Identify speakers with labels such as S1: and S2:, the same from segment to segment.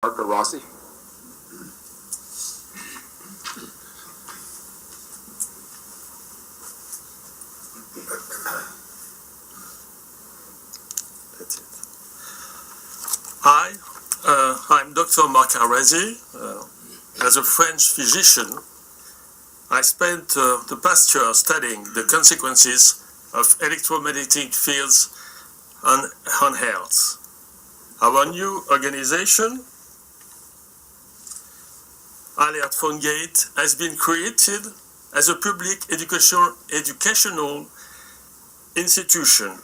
S1: Marc Arazi.
S2: That's it. Hi, I'm Dr. Marc Arazi. As a French physician, I spent the past year studying the consequences of electromagnetic fields on health. Our new organization, Alert Phone Gate, has been created as a public educational institution.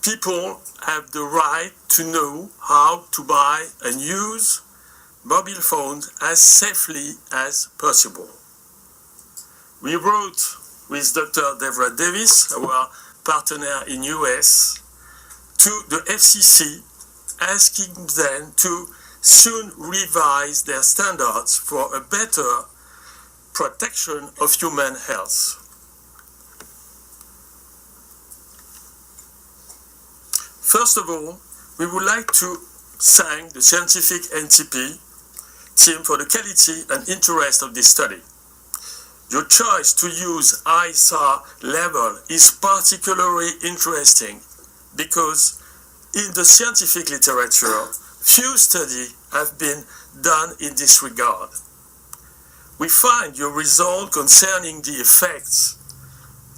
S2: People have the right to know how to buy and use mobile phones as safely as possible. We wrote with Dr. Deborah Davis, our partner in US, to the FCC, asking them to soon revise their standards for a better protection of human health. First of all, we would like to thank the scientific NTP team for the quality and interest of this study. Your choice to use ISA level is particularly interesting because in the scientific literature, few studies have been done in this regard. We find your result concerning the effects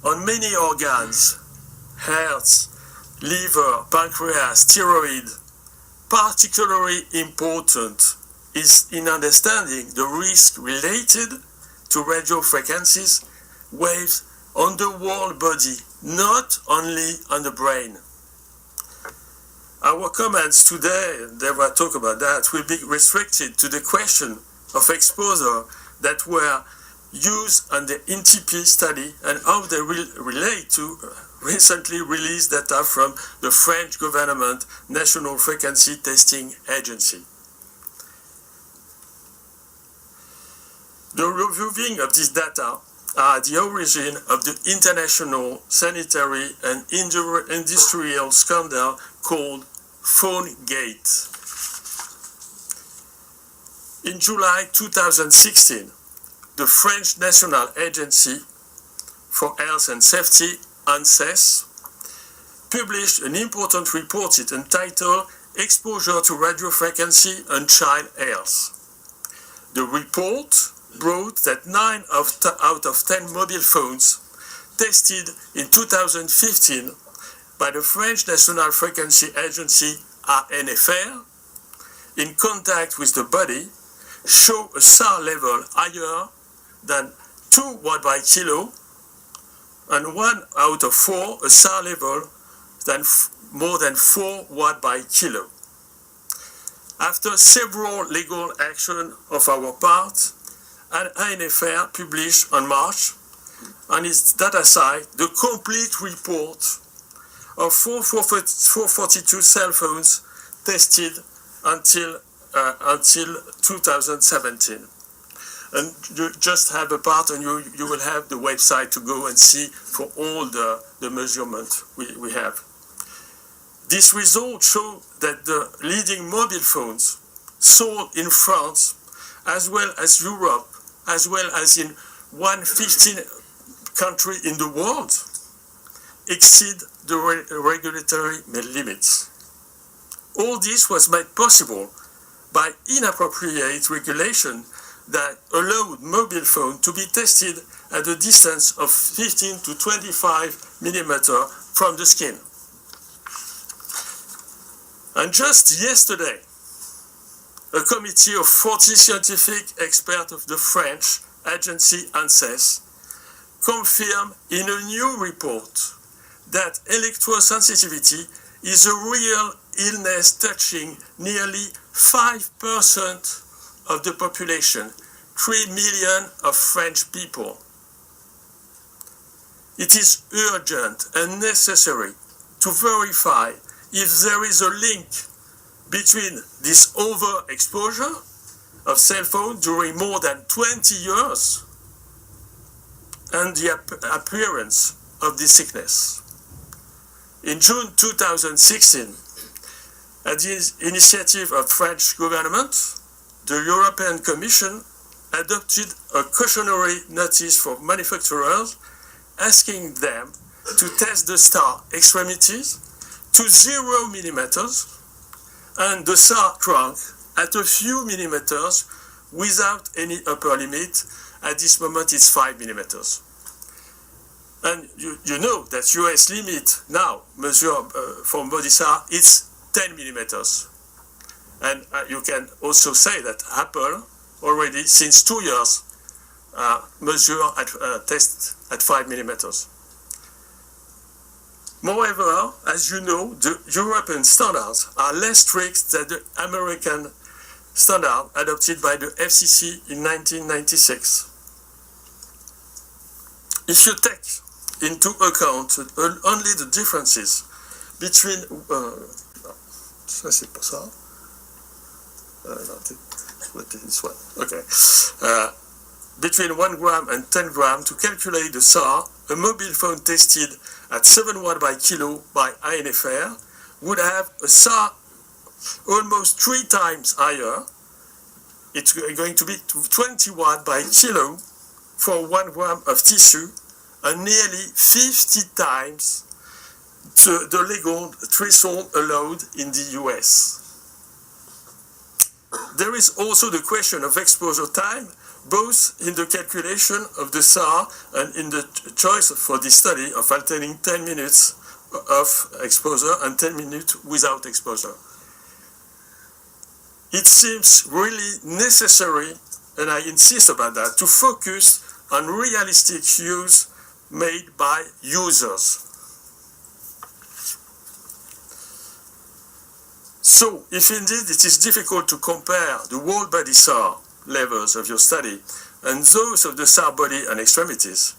S2: on many organs, heart, liver, pancreas, thyroid, particularly important is in understanding the risk related to radio frequencies waves on the whole body, not only on the brain. Our comments today, they will talk about that, will be restricted to the question of exposure that were used on the NTP study and how they relate to recently released data from the French government National Frequency Testing Agency. The reviewing of this data are the origin of the international sanitary and industrial scandal called Phone Gate. In July 2016, the French National Agency for Health and Safety, ANSES, published an important report entitled Exposure to Radio Frequency and Child Health. The report brought that 9 out of 10 mobile phones tested in 2015 by the French National Frequency Agency, ANFR, in contact with the body, show a SAR level higher than 2 watts by kilo, and 1 out of 4 a SAR level more than 4 watts by kilo. After several legal actions of our part, an ANFR published on March on its data site the complete report of 442 cell phones tested until 2017. And you just have a part and you will have the website to go and see for all the measurement we have. This result show that the leading mobile phones sold in France as well as Europe, as well as in 115 country in the world, exceed the regulatory limits. All this was made possible by inappropriate regulation that allowed mobile phone to be tested at a distance of 15 to 25 millimeter from the skin. And just yesterday, a committee of 40 scientific experts of the French agency ANSES confirmed in a new report that electrosensitivity is a real illness touching nearly 5% of the population, 3 million of French people. It is urgent and necessary to verify if there is a link between this overexposure of cell phone during more than 20 years and the appearance of this sickness. In June 2016, at the initiative of French government, the European Commission adopted a cautionary notice for manufacturers asking them to test the SAR extremities to 0 millimeters and the SAR trunk at a few millimeters without any upper limit. At this moment it's 5 millimeters. And you know that US limit now measure for body SAR it's 10 millimeters. And you can also say that Apple already since 2 years measure test at 5 millimeters. Moreover, as you know, the European standards are less strict than the American standard adopted by the FCC in 1996. If you take into account only the differences between ça c'est pas ça. This one. Okay. Between 1 gram and 10 gram to calculate the SAR, a mobile phone tested at 7 watt by kilo by INFR would have a SAR almost 3 times higher. It's going to be 20 watt by kilo for 1 gram of tissue and nearly 50 times the legal threshold allowed in the US. There is also the question of exposure time, both in the calculation of the SAR and in the choice for the study of alternating 10 minutes of exposure and 10 minutes without exposure. It seems really necessary, and I insist about that, to focus on realistic use made by users. So, if indeed it is difficult to compare the whole body SAR levels of your study and those of the SAR body and extremities,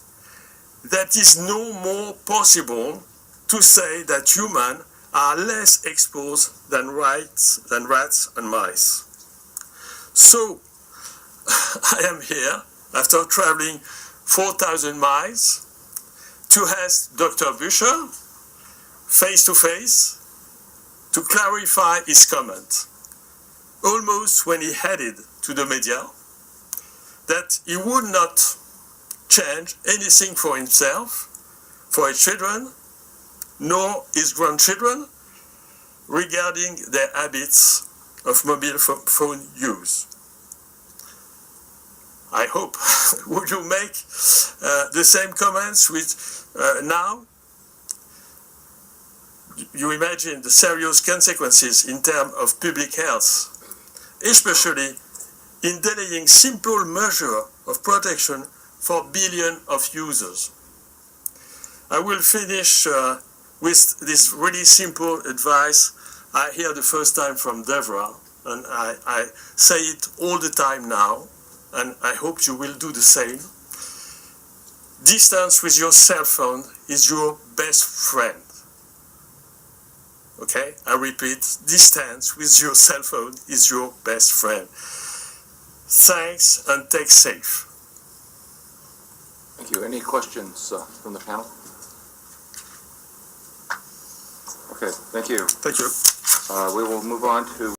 S2: that is no more possible to say that humans are less exposed than rats and mice. So, I am here, after traveling 4,000 miles, to ask Dr. Bücher, face to face, to clarify his comment, almost when he headed to the media, that he would not change anything for himself, for his children, nor his grandchildren, regarding their habits of mobile phone use. I hope, would you make the same comments with now? You imagine the serious consequences in terms of public health, especially in delaying simple measure of protection for billions of users. I will finish with this really simple advice I hear the first time from Deborah, and I say it all the time now, and I hope you will do the same. Distance with your cell phone is your best friend. Okay, I repeat, distance with your cell phone is your best friend. Thanks and take safe.
S1: Thank you. Any questions from the panel? Okay, thank you.
S2: Thank you.
S1: We will move on to